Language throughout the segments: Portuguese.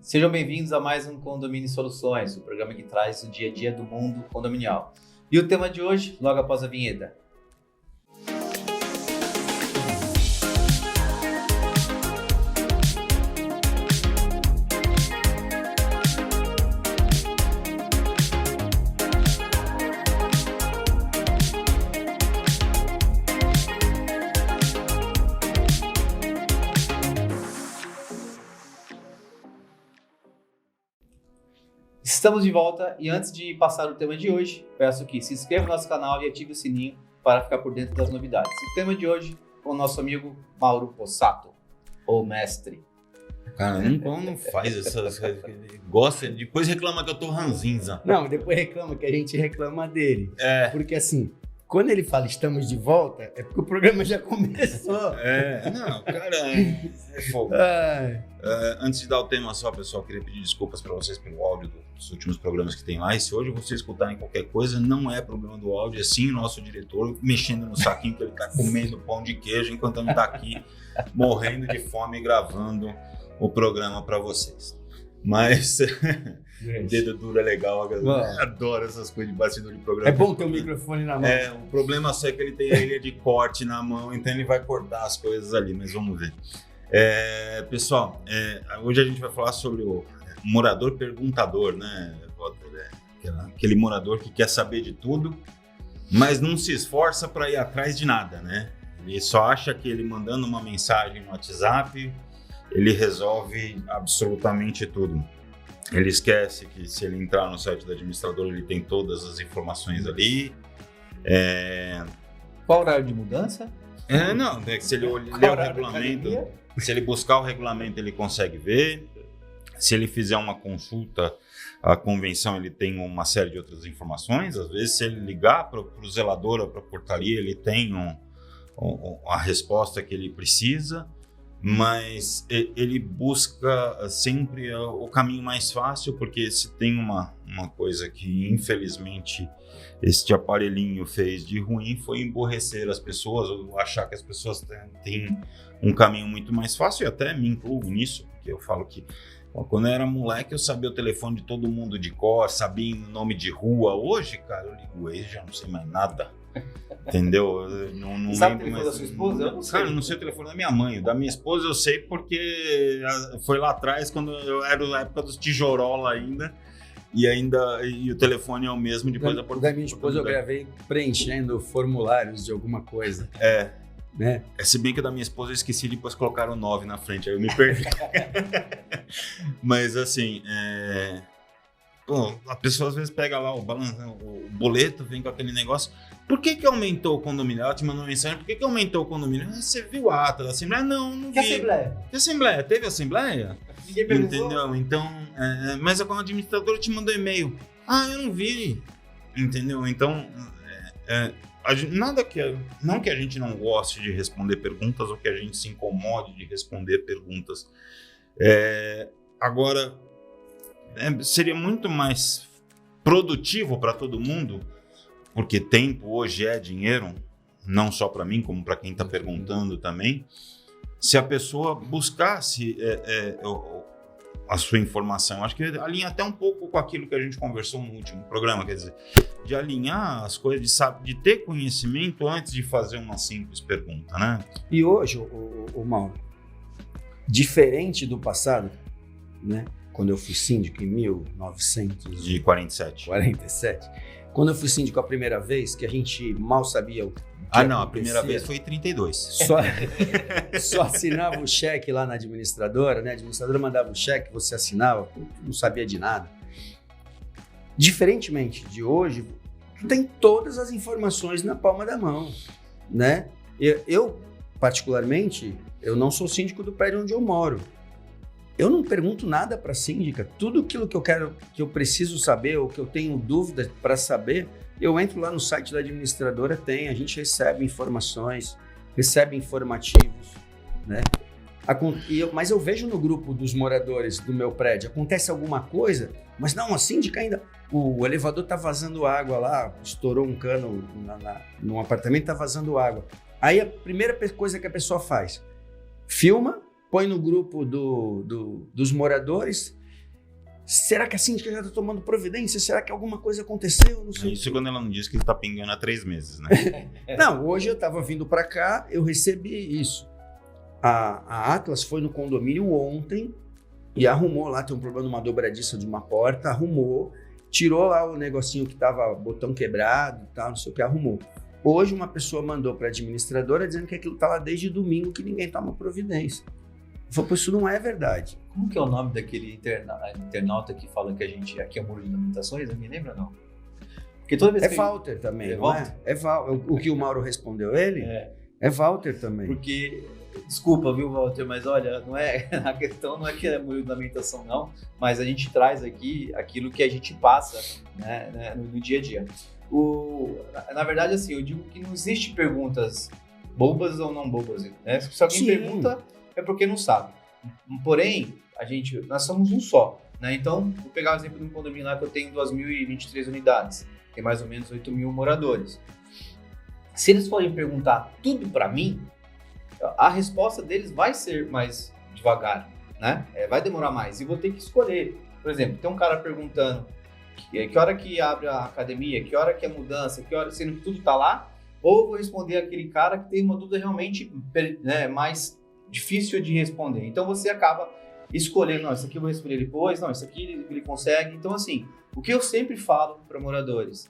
Sejam bem-vindos a mais um Condomínio Soluções, o programa que traz o dia a dia do mundo condominial. E o tema de hoje, logo após a vinheta. Estamos de volta e antes de passar o tema de hoje, peço que se inscreva no nosso canal e ative o sininho para ficar por dentro das novidades. O tema de hoje com o nosso amigo Mauro Possato, o mestre. Cara, não faz essas coisas. Gosta, depois reclama que eu tô ranzinza. Não, depois reclama que a gente reclama dele. É. Porque assim, quando ele fala estamos de volta, é porque o programa já começou. Não, cara, é fogo. Antes de dar o tema só, pessoal, queria pedir desculpas para vocês pelo áudio dos últimos programas que tem lá. E se hoje vocês escutarem qualquer coisa, não é problema do áudio, é sim o nosso diretor mexendo no saquinho que ele tá comendo pão de queijo enquanto ele tá aqui morrendo de fome gravando o programa para vocês. Mas dedo duro é legal, a galera adora essas coisas de bastidor de programa. É bom ter o microfone na mão. O problema só é que ele tem a ilha de corte na mão, então ele vai cortar as coisas ali, mas vamos ver. Pessoal, hoje a gente vai falar sobre o morador perguntador, né? Aquele morador que quer saber de tudo, mas não se esforça para ir atrás de nada, né? Ele só acha que ele mandando uma mensagem no WhatsApp, ele resolve absolutamente tudo. Ele esquece que se ele entrar no site do administrador, ele tem todas as informações ali. Qual o horário de mudança? Não, é que se ele ler o regulamento, se ele buscar o regulamento, ele consegue ver. Se ele fizer uma consulta à convenção, ele tem uma série de outras informações. Às vezes, se ele ligar para o zelador ou para a portaria, ele tem a resposta que ele precisa. Mas ele busca sempre o caminho mais fácil, porque se tem uma coisa que infelizmente este aparelhinho fez de ruim, foi emborrecer as pessoas, ou achar que as pessoas têm um caminho muito mais fácil, e até me incluo nisso, porque eu falo que quando eu era moleque eu sabia o telefone de todo mundo de cor, sabia o nome de rua. Hoje, cara, eu ligo o ex, já não sei mais nada. Entendeu? Não sabe o telefone da sua esposa? Eu não sei. Cara, eu não sei o telefone da minha mãe. Da minha esposa eu sei porque foi lá atrás, quando eu era na época dos tijorola ainda. E o telefone é o mesmo depois da Da minha esposa eu gravei preenchendo formulários de alguma coisa. Né? Se bem que da minha esposa eu esqueci, depois colocaram 9 na frente, aí eu me perdi. Mas assim, a pessoa às vezes pega lá o boleto, vem com aquele negócio. Por que aumentou o condomínio? Ela te mandou uma mensagem, por que aumentou o condomínio? Você viu a ata da Assembleia? Não vi. Que Assembleia? Que Assembleia? Teve Assembleia? Ninguém perguntou. Entendeu? Então, mas a administradora te mandou e-mail. Eu não vi. Entendeu? Então, não que a gente não goste de responder perguntas ou que a gente se incomode de responder perguntas. Agora, seria muito mais produtivo para todo mundo, porque tempo hoje é dinheiro, não só para mim, como para quem está perguntando também, se a pessoa buscasse a sua informação. Acho que alinha até um pouco com aquilo que a gente conversou no último programa, quer dizer, de alinhar as coisas, de ter conhecimento antes de fazer uma simples pergunta, né? E hoje, o Mauro, diferente do passado, né? Quando eu fui síndico em 1947, quando eu fui síndico a primeira vez, que a gente mal sabia o que a primeira vez foi em 32. Só assinava o cheque lá na administradora, né? A administradora mandava o cheque, você assinava, não sabia de nada. Diferentemente de hoje, tu tem todas as informações na palma da mão, né? Eu particularmente, eu não sou síndico do prédio onde eu moro. Eu não pergunto nada para a síndica. Tudo aquilo que eu preciso saber ou que eu tenho dúvida para saber, eu entro lá no site da administradora, a gente recebe informações, recebe informativos, né? Mas eu vejo no grupo dos moradores do meu prédio, acontece alguma coisa, mas não, a síndica ainda, o elevador tá vazando água lá, estourou um cano num apartamento, tá vazando água. Aí a primeira coisa que a pessoa faz, filma, põe no grupo dos moradores será que a síndica já está tomando providência? Será que alguma coisa aconteceu? Não sei. Isso quando ela não diz que ele tá pingando há 3 meses, né? Não, hoje eu estava vindo para cá, eu recebi isso. A Atlas foi no condomínio ontem e arrumou lá, tem um problema numa dobradiça de uma porta, arrumou, tirou lá o negocinho que estava botão quebrado e tal, não sei o que, arrumou. Hoje uma pessoa mandou para a administradora dizendo que aquilo está lá desde domingo, que ninguém toma providência. Eu falei, pô, isso não é verdade. Como que é o nome daquele internauta que fala que a gente aqui é o muro de lamentações? Não me lembra, não? Porque toda vez É que Walter também, É não Walter? é? O que o Mauro respondeu ele é Walter também. Porque, desculpa, viu, Walter, mas olha, não é, a questão não é que é muro de lamentação, não, mas a gente traz aqui aquilo que a gente passa, né, no dia a dia. Na verdade, assim, eu digo que não existe perguntas bobas ou não bobas, né? Se alguém Sim. pergunta, é porque não sabe. Porém, nós somos um só, né? Então, vou pegar o exemplo de um condomínio lá que eu tenho 2.023 unidades, tem mais ou menos 8.000 moradores. Se eles forem perguntar tudo para mim, a resposta deles vai ser mais devagar, né? Vai demorar mais e vou ter que escolher. Por exemplo, tem um cara perguntando que hora que abre a academia, que hora que é mudança, que hora, sendo que tudo tá lá, ou eu vou responder aquele cara que tem uma dúvida realmente, né, mais difícil de responder. Então você acaba escolhendo, não, isso aqui eu vou responder depois, não, isso aqui ele consegue. Então assim, o que eu sempre falo para moradores,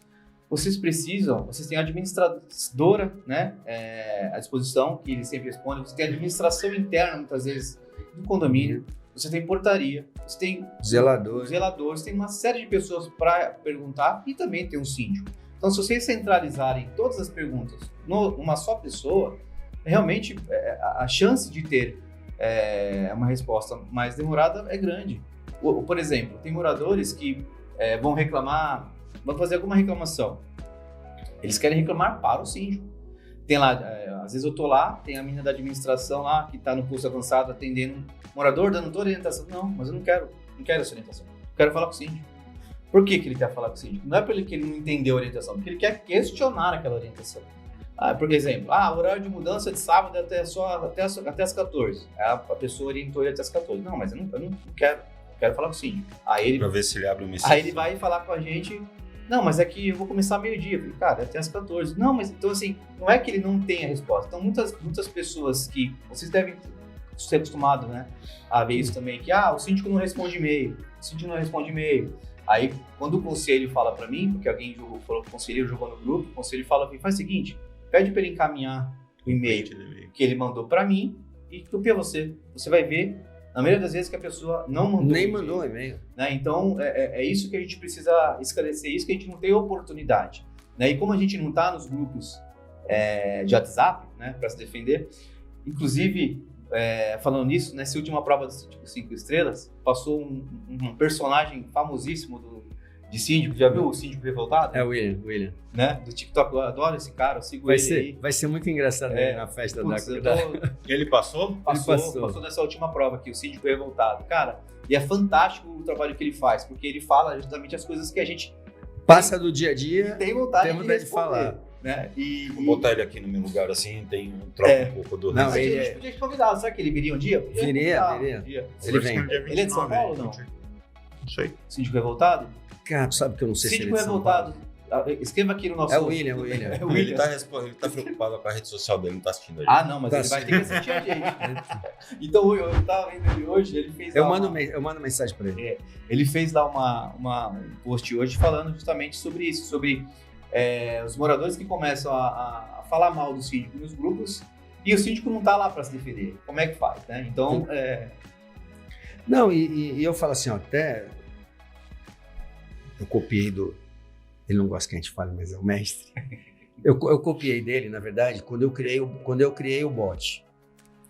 vocês têm a administradora, né, à disposição, que ele sempre responde, você tem a administração interna, muitas vezes, do condomínio, você tem portaria, você tem Zelador. zeladores, tem uma série de pessoas para perguntar e também tem um síndico. Então, se vocês centralizarem todas as perguntas numa só pessoa, realmente a chance de ter uma resposta mais demorada é grande. Por exemplo, tem moradores que vão reclamar, vão fazer alguma reclamação. Eles querem reclamar para o síndico. Tem lá, às vezes eu tô lá, tem a menina da administração lá, que está no curso avançado atendendo um morador, dando toda a orientação. Não, mas eu não quero essa orientação. Eu quero falar com o síndico. Por que ele quer falar com o síndico? Não é porque ele não entendeu a orientação, porque ele quer questionar aquela orientação. Por exemplo, horário de mudança de sábado até as 14. A pessoa orientou ele até as 14. Não, mas eu não quero. Eu quero falar com o síndico. Pra ver se ele abre uma Aí ele vai falar com a gente. Não, mas é que eu vou começar meio-dia. Eu falei, cara, até as 14. Não, mas então assim, não é que ele não tem a resposta. Então muitas pessoas que vocês devem ser acostumados, né, a ver isso também, que o síndico não responde e-mail. O síndico não responde e-mail. Aí, quando o conselho fala para mim, porque alguém falou que o conselheiro jogou no grupo, o conselho fala, faz o seguinte, pede para ele encaminhar o e-mail que ele mandou para mim e copia você. Você vai ver, na maioria das vezes, que a pessoa não mandou Nem mandou e-mail. Né? Então, é isso que a gente precisa esclarecer, isso que a gente não tem oportunidade. Né? E como a gente não está nos grupos de WhatsApp, né, para se defender, inclusive, falando nisso, nessa última prova do 5 estrelas, passou um personagem famosíssimo de síndico, já viu o síndico revoltado? É o William. Né? Do TikTok, eu adoro esse cara, eu sigo ele aí. Vai ser muito engraçado ele na festa Ele passou? Passou nessa última prova aqui, o síndico revoltado. Cara, e é fantástico o trabalho que ele faz, porque ele fala justamente as coisas que a gente passa do dia a dia, tem vontade de falar. Né? Vou botar ele aqui no meu lugar assim, troca um pouco do... Não, a gente podia te convidar, será que ele viria um dia? Viria. Ele vem. Ele é de São Paulo ou não? Não sei. Síndico revoltado? Cara, tu sabe que eu não sei Síndico se ele é de São Paulo. revoltado. Escreva aqui no nosso... É o William. É o Ele William. tá preocupado com a rede social dele, não tá assistindo a gente. Não, mas ele vai ter que assistir a gente. Então, eu tava vendo ele hoje, ele fez eu mando mensagem pra ele. Ele fez lá um post hoje falando justamente sobre isso, sobre os moradores que começam a falar mal do síndico nos grupos e o síndico não tá lá para se defender. Como é que faz, né? Então, Não, e eu falo assim, até eu copiei ele não gosta que a gente fale, mas é o mestre. Eu copiei dele, na verdade, quando eu criei o bot.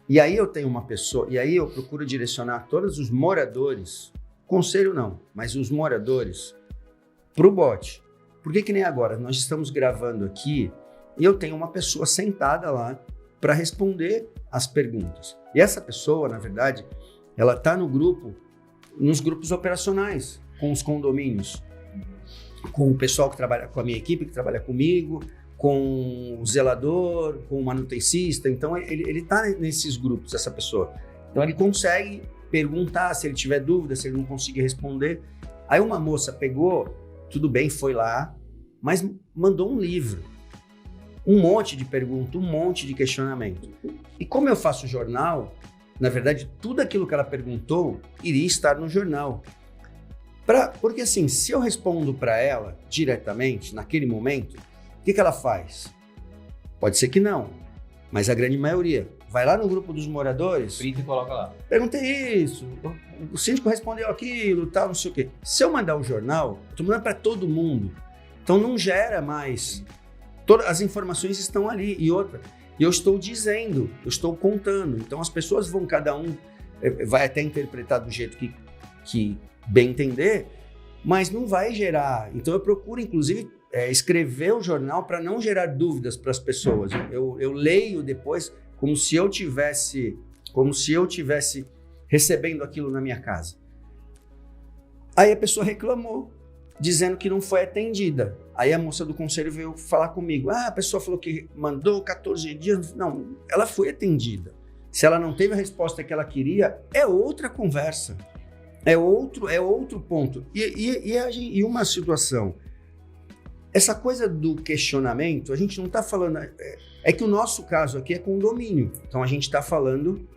E aí eu tenho uma pessoa, e aí eu procuro direcionar todos os moradores, conselho não, mas os moradores, pro bot. Porque que nem agora, nós estamos gravando aqui e eu tenho uma pessoa sentada lá para responder as perguntas. E essa pessoa, na verdade, ela está nos grupos operacionais, com os condomínios, com o pessoal que trabalha, com a minha equipe que trabalha comigo, com o zelador, com o manutencista. Então, ele está nesses grupos, essa pessoa. Então, ele consegue perguntar se ele tiver dúvida, se ele não conseguir responder. Aí uma moça pegou, tudo bem, foi lá, mas mandou um livro. Um monte de perguntas, um monte de questionamento. E como eu faço jornal, na verdade, tudo aquilo que ela perguntou iria estar no jornal. Porque assim, se eu respondo para ela diretamente, naquele momento, o que ela faz? Pode ser que não, mas a grande maioria vai lá no grupo dos moradores, Printa e coloca lá. perguntei isso, o síndico respondeu aquilo, tal, não sei o quê. Se eu mandar o jornal, eu estou mandando para todo mundo. Então não gera mais. Todas as informações estão ali. E outra, eu estou dizendo, eu estou contando. Então as pessoas vão, cada um vai até interpretar do jeito que bem entender, mas não vai gerar. Então eu procuro, inclusive, escrever o jornal para não gerar dúvidas para as pessoas. Eu leio depois como se eu tivesse recebendo aquilo na minha casa. Aí a pessoa reclamou, dizendo que não foi atendida. Aí a moça do conselho veio falar comigo. A pessoa falou que mandou 14 dias. Não, ela foi atendida. Se ela não teve a resposta que ela queria, é outra conversa. É outro ponto. E uma situação. Essa coisa do questionamento, a gente não está falando... É que o nosso caso aqui é condomínio. Então a gente está falando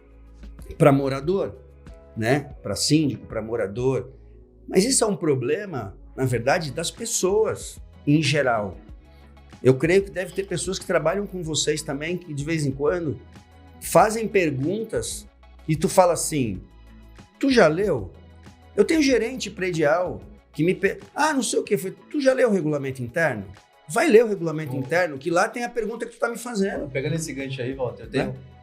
para morador, né? Para síndico, para morador. Mas isso é um problema, na verdade, das pessoas em geral. Eu creio que deve ter pessoas que trabalham com vocês também, que de vez em quando fazem perguntas e tu fala assim, tu já leu? Eu tenho gerente predial que me... não sei o que, tu já leu o regulamento interno? Vai ler o regulamento interno, que lá tem a pergunta que tu tá me fazendo. Pegando esse gancho aí, Walter,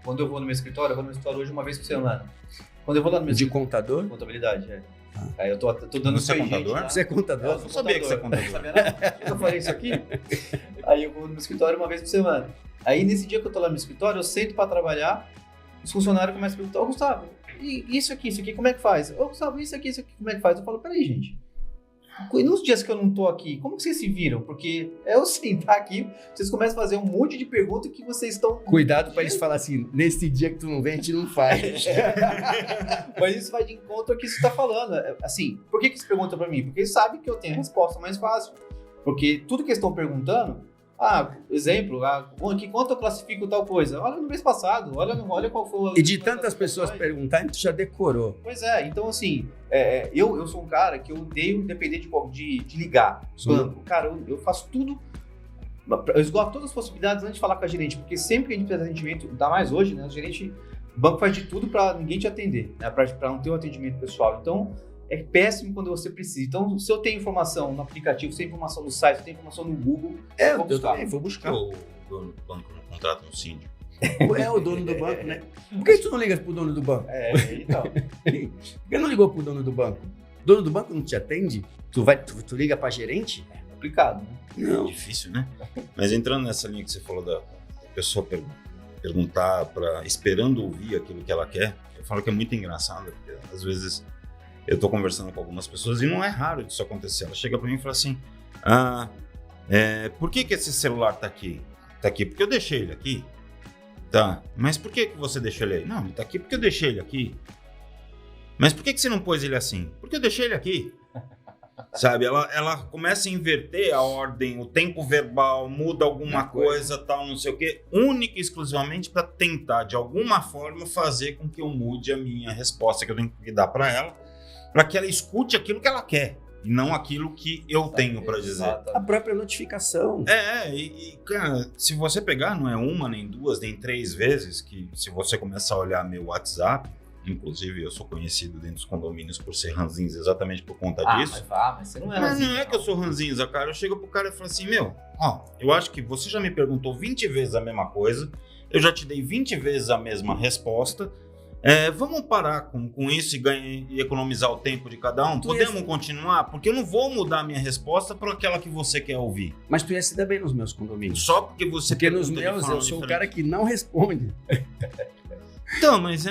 quando eu vou no meu escritório, eu vou no meu escritório hoje uma vez por semana. Quando eu vou lá no meu De contador? Contabilidade, Aí eu tô dando Você é contador? Você é contador? Eu não sabia que você é contador. Não sabia nada. Eu falei isso aqui. Aí eu vou no meu escritório uma vez por semana. Aí nesse dia que eu tô lá no meu escritório, eu sento para trabalhar, os funcionários começam a perguntar, Gustavo, e isso aqui, como é que faz? Gustavo, isso aqui, como é que faz? Eu falo, peraí, gente. E nos dias que eu não tô aqui, como que vocês se viram? Porque eu sentar aqui, vocês começam a fazer um monte de perguntas que vocês estão... Cuidado para eles falarem assim, nesse dia que tu não vem, a gente não faz. Mas isso vai de encontro ao que você está falando. Assim, por que eles perguntam para mim? Porque eles sabem que eu tenho a resposta mais fácil. Porque tudo que eles estão perguntando... exemplo, aqui quanto eu classifico tal coisa? Olha no mês passado, olha qual foi... E de tantas pessoas perguntarem, tu já decorou. Pois é, então assim, eu sou um cara que eu odeio depender de ligar banco. Cara, eu faço tudo, eu esgoto todas as possibilidades antes de falar com a gerente, porque sempre que a gente precisa de atendimento, ainda mais hoje, né, o banco faz de tudo para ninguém te atender, né, para não ter um atendimento pessoal. Então, é péssimo quando você precisa. Então, se eu tenho informação no aplicativo, se eu tenho informação no site, se eu tenho informação no Google, eu vou buscar. O dono do banco não contrata um síndico. É o dono do banco, né? Por que tu não ligas pro dono do banco? Então. Por que não ligou pro dono do banco? O dono do banco não te atende? Tu liga pra gerente? É complicado, né? Não. É difícil, né? Mas entrando nessa linha que você falou da pessoa perguntar, esperando ouvir aquilo que ela quer, eu falo que é muito engraçado, porque às vezes... Eu tô conversando com algumas pessoas e não é raro disso acontecer. Ela chega pra mim e fala assim, por que esse celular tá aqui? Tá aqui porque eu deixei ele aqui. Tá, mas por que você deixou ele aí? Não, ele tá aqui porque eu deixei ele aqui. Mas por que você não pôs ele assim? Porque eu deixei ele aqui. Sabe, ela começa a inverter a ordem, o tempo verbal, muda alguma coisa, tal, não sei o quê, única e exclusivamente para tentar, de alguma forma, fazer com que eu mude a minha resposta que eu tenho que dar para ela, para que ela escute aquilo que ela quer e não aquilo que eu tenho para dizer. A própria notificação. Cara, se você pegar, não é uma, nem duas, nem três vezes que se você começar a olhar meu WhatsApp, inclusive eu sou conhecido dentro dos condomínios por ser ranzinza exatamente por conta disso. Mas você não é ranzinza. Mas não é que eu sou ranzinza, cara. Eu chego pro cara e falo assim, eu acho que você já me perguntou 20 vezes a mesma coisa, eu já te dei 20 vezes a mesma resposta, vamos parar com isso e economizar o tempo de cada um? Podemos continuar? Porque eu não vou mudar a minha resposta para aquela que você quer ouvir. Mas tu ia se dar bem nos meus condomínios. Só porque você... Porque nos meus eu sou o cara que não responde. Então, mas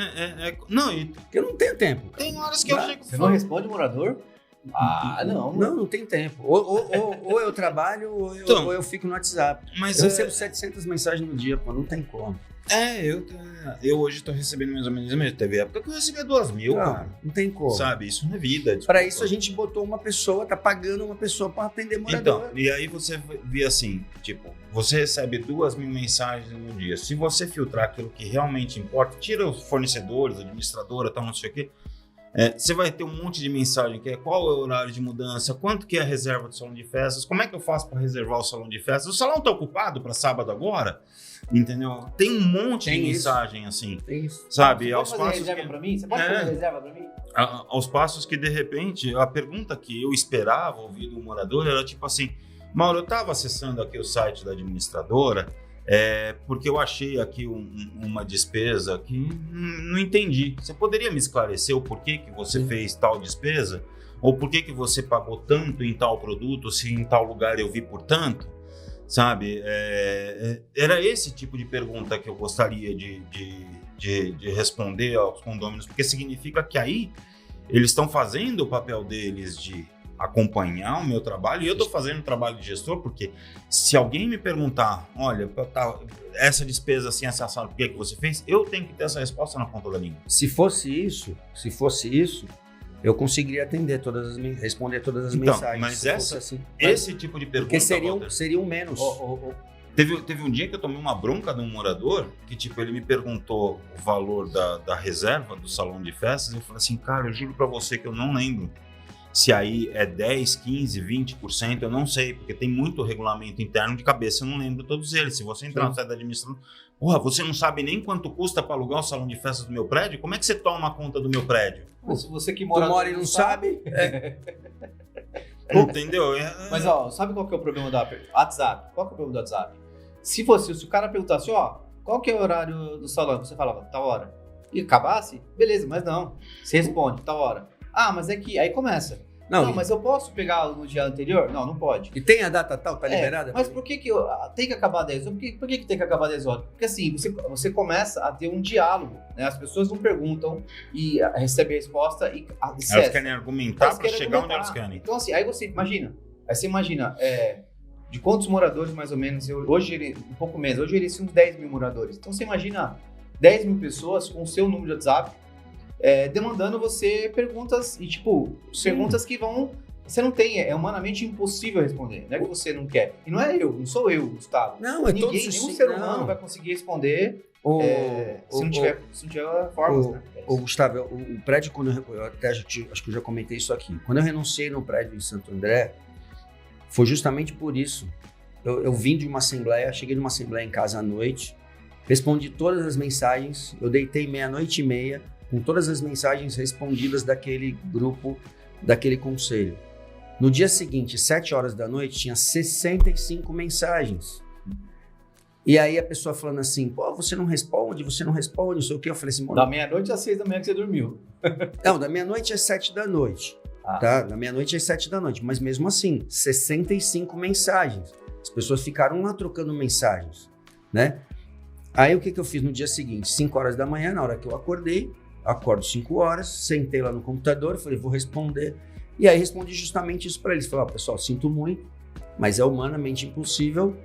não, porque eu não tenho tempo. Tem horas que eu chego... Você não responde morador? Não tem tempo. Ou eu trabalho ou eu fico no WhatsApp. Mas eu recebo 700 mensagens no dia, pô, não tem como. Eu hoje tô recebendo mais ou menos mesmo. Teve época que eu recebia 2.000, cara. Não tem como. Sabe? Isso não é vida. Para isso a gente botou uma pessoa, tá pagando uma pessoa para atender morador. Então, e aí você vê assim, tipo, você recebe 2.000 mensagens no dia. Se você filtrar aquilo que realmente importa, tira os fornecedores, a administradora, tal, não sei o quê, você vai ter um monte de mensagem que é qual é o horário de mudança, quanto que é a reserva do salão de festas, como é que eu faço para reservar o salão de festas, o salão tá ocupado para sábado agora, entendeu? Tem um monte de mensagem assim, sabe? Você pode fazer reserva para mim? Você pode fazer reserva para mim? Aos passos que de repente a pergunta que eu esperava ouvir do morador era tipo assim, Mauro, eu estava acessando aqui o site da administradora porque eu achei aqui uma despesa que não entendi. Você poderia me esclarecer o porquê que você fez tal despesa? Ou por que você pagou tanto em tal produto se em tal lugar eu vi por tanto? Sabe? Era esse tipo de pergunta que eu gostaria de responder aos condôminos, porque significa que aí eles estão fazendo o papel deles de acompanhar o meu trabalho, e eu estou fazendo o trabalho de gestor, porque se alguém me perguntar, olha, essa despesa assim, assado, por que você fez? Eu tenho que ter essa resposta na ponta da língua. Se fosse isso, eu conseguiria responder todas as mensagens. Mas esse tipo de pergunta... Porque seriam menos. Teve um dia que eu tomei uma bronca de um morador, que tipo, ele me perguntou o valor da reserva do salão de festas, e eu falei assim, cara, eu juro pra você que eu não lembro se aí é 10, 15, 20%, eu não sei, porque tem muito regulamento interno de cabeça, eu não lembro todos eles. Se você entrar no site da administração, você não sabe nem quanto custa para alugar o salão de festas do meu prédio? Como é que você toma conta do meu prédio? Se você que mora e não sabe... Entendeu? Mas sabe qual que é o problema do WhatsApp? Qual que é o problema do WhatsApp? Se o cara perguntasse, qual que é o horário do salão? Você falava, tal hora. E acabasse, beleza, mas não. Você responde, tal hora. Ah, mas é que... Aí começa. Não, mas eu posso pegar no dia anterior? Não pode. E tem a data tal, tá liberada? Mas por que tem que acabar 10 horas? Por que tem que acabar 10 horas? Porque assim, você começa a ter um diálogo, né? As pessoas não perguntam e recebem a resposta e elas querem argumentar para chegar onde elas querem. Então assim, aí você imagina, de quantos moradores mais ou menos, hoje um pouco menos, hoje eles são uns 10 mil moradores. Então você imagina 10 mil pessoas com o seu número de WhatsApp, demandando você perguntas, e perguntas que você não tem, é humanamente impossível responder, não é que você não quer, e não sou eu, Gustavo, nenhum ser humano vai conseguir responder se não tiver formas, né? Gustavo, o prédio, quando eu até acho que eu já comentei isso aqui, quando eu renunciei no prédio em Santo André, foi justamente por isso. Eu vim de uma assembleia, cheguei de uma assembleia em casa à noite, respondi todas as mensagens, eu deitei 00:30 com todas as mensagens respondidas daquele grupo, daquele conselho. No dia seguinte, 7h da noite, tinha 65 mensagens. E aí a pessoa falando assim, você não responde, não sei o quê. Eu falei assim... Da meia-noite às 6 da manhã que você dormiu. Não, da meia-noite às 7 da noite. Tá? Da meia-noite às 7 da noite. Mas mesmo assim, 65 mensagens. As pessoas ficaram lá trocando mensagens, né? Aí o que eu fiz no dia seguinte? 5h da manhã, na hora que eu acordei, acordo 5h, sentei lá no computador, falei, vou responder. E aí respondi justamente isso para eles. Falei, pessoal, sinto muito, mas é humanamente impossível.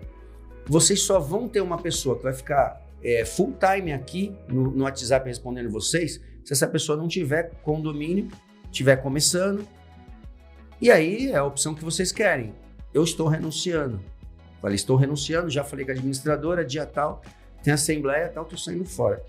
Vocês só vão ter uma pessoa que vai ficar full time aqui no WhatsApp respondendo vocês, se essa pessoa não tiver condomínio, estiver começando. E aí é a opção que vocês querem. Eu estou renunciando. Falei, estou renunciando, já falei com a administradora, dia tal, tem assembleia tal, estou saindo fora.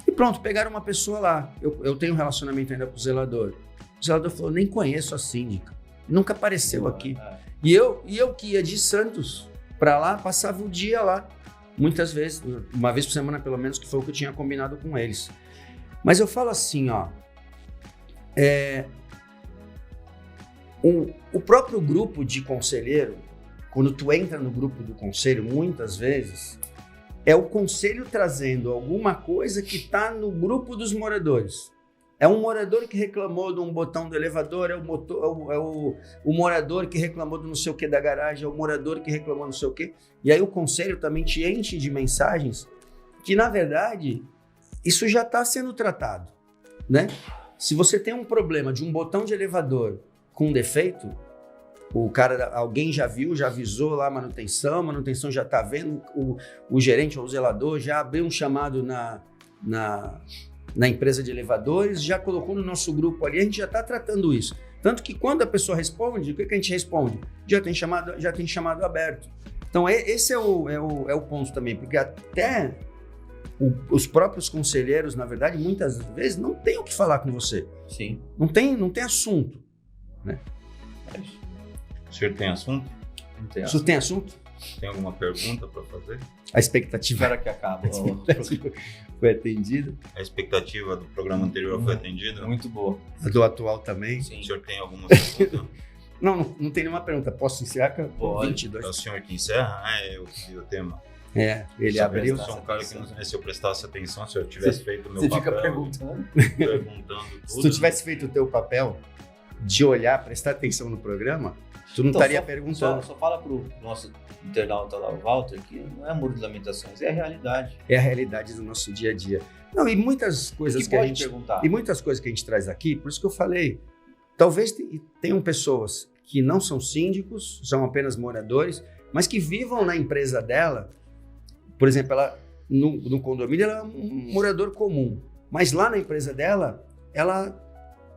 E pronto, pegaram uma pessoa lá. Eu tenho um relacionamento ainda com o zelador. O zelador falou, nem conheço a síndica. Nunca apareceu aqui. E eu que ia de Santos para lá, passava o dia lá. Muitas vezes, uma vez por semana pelo menos, que foi o que eu tinha combinado com eles. Mas eu falo assim, o próprio grupo de conselheiro, quando tu entra no grupo do conselho, muitas vezes... é o conselho trazendo alguma coisa que está no grupo dos moradores. É um morador que reclamou de um botão do elevador, é o morador que reclamou do não sei o que da garagem, é o morador que reclamou não sei o que. E aí o conselho também te enche de mensagens que, na verdade, isso já está sendo tratado, né? Se você tem um problema de um botão de elevador com defeito, alguém já viu, já avisou lá a manutenção já está vendo, o gerente ou o zelador já abriu um chamado na empresa de elevadores, já colocou no nosso grupo ali, a gente já está tratando isso. Tanto que quando a pessoa responde, o que a gente responde? Já tem chamado aberto. Então esse é o ponto também, porque até os próprios conselheiros, na verdade, muitas vezes não tem o que falar com você. Sim. Não tem assunto, né? O senhor tem assunto? Não tem Isso tem assunto? Tem alguma pergunta para fazer? A expectativa Espera que acabe. foi atendida. A expectativa do programa anterior foi atendida? Muito boa. A do atual também. Sim. O senhor tem alguma pergunta? Não tem nenhuma pergunta. Posso encerrar? Pode. 22. É o senhor que encerra? Eu pedi o tema. Ele Só abriu. Eu sou um cara que não, se eu prestasse atenção, se eu tivesse feito o meu Você papel... fica perguntando. Perguntando tudo. Se tu tivesse feito o teu papel de olhar, prestar atenção no programa, tu não estaria perguntando. Só fala pro nosso internauta lá, o Walter, que não é muro de lamentações, é a realidade. É a realidade do nosso dia a dia. Não, e muitas coisas que a gente perguntar. E muitas coisas que a gente traz aqui, por isso que eu falei, talvez tenham pessoas que não são síndicos, são apenas moradores, mas que vivam na empresa dela. Por exemplo, ela no condomínio ela é um morador comum, mas lá na empresa dela, ela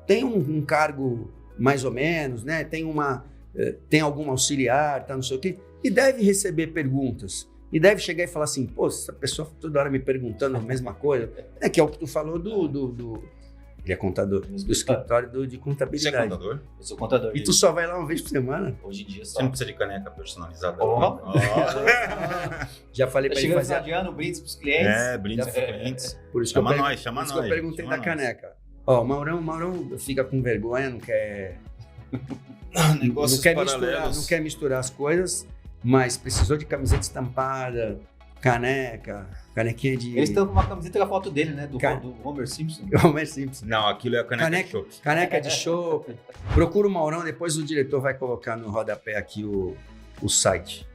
tem um cargo mais ou menos, né? Tem algum auxiliar, tá, não sei o quê, e deve receber perguntas. E deve chegar e falar assim, pô, essa pessoa toda hora me perguntando a mesma coisa. Que é o que tu falou ele é contador, do escritório de contabilidade. Você é contador? Eu sou contador. E tu só vai lá uma vez por semana? Hoje em dia só. Você não precisa de caneca personalizada? Já falei Tá pra ele chegando fazer. no final de ano, brindes pros clientes. Brinde pros clientes. Por isso Chama que eu nós, chama por isso que nós. eu perguntei chama da nós. caneca. Ó, o Maurão fica com vergonha, não quer... Negócios paralelos. Não quer misturar as coisas, mas precisou de camiseta estampada, canequinha de... Eles estão com uma camiseta com a foto dele, né? Do Homer Simpson. Homer Simpson. Não, aquilo é a caneca de chopp. Caneca de chopp. Procura o Maurão, depois o diretor vai colocar no rodapé aqui o site.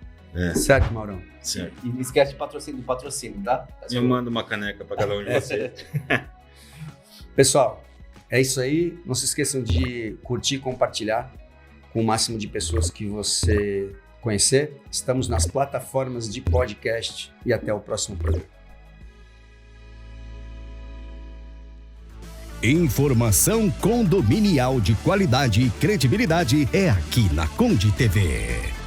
Certo, Maurão? Sim. E não esquece do patrocínio, tá? Eu mando uma caneca para cada um de vocês. Pessoal, é isso aí. Não se esqueçam de curtir e compartilhar com o máximo de pessoas que você conhecer. Estamos nas plataformas de podcast e até o próximo programa. Informação condominial de qualidade e credibilidade é aqui na Conde TV.